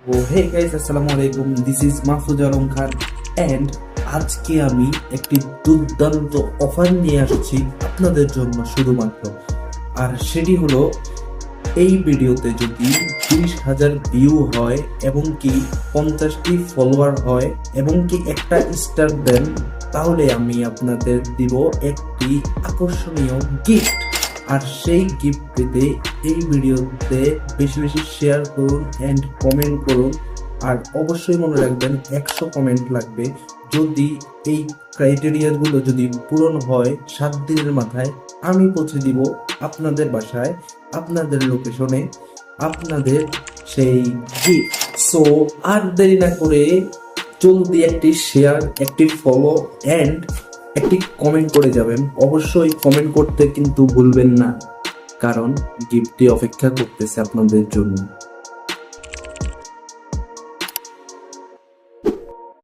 ও hey guys, আসসালামু আলাইকুম। This is Mahfuz Alam Khan and আজকে আমি একটি দুর্দান্ত অফার নিয়ে আসছি আপনাদের জন্য শুধুমাত্র। আর সেটি হলো, এই ভিডিওতে যদি 20,000 ভিউ হয় এবং কি 50টি ফলোয়ার হয় এবং কি একটা স্টার দেন, তাহলে আমি আপনাদের দিব একটি আকর্ষণীয় গিফট। আর সেই গিফট পেতে এই ভিডিওতে বেশি বেশি শেয়ার করুন অ্যান্ড কমেন্ট করুন। আর অবশ্যই মনে রাখবেন 100 কমেন্ট লাগবে। যদি এই ক্রাইটেরিয়াগুলো যদি পূরণ হয় 7 দিনের মাথায় আমি পৌঁছে দিব আপনাদের বাসায়, আপনাদের লোকেশনে, আপনাদের সেই গিফট। সো আর দেরি না করে জলদি একটি শেয়ার, একটি ফলো অ্যান্ড একটি কমেন্ট করে যাবেন। অবশ্যই কমেন্ট করতে কিন্তু ভুলবেন না, কারণ গিফটটি অপেক্ষা করতেছে আপনাদের জন্য।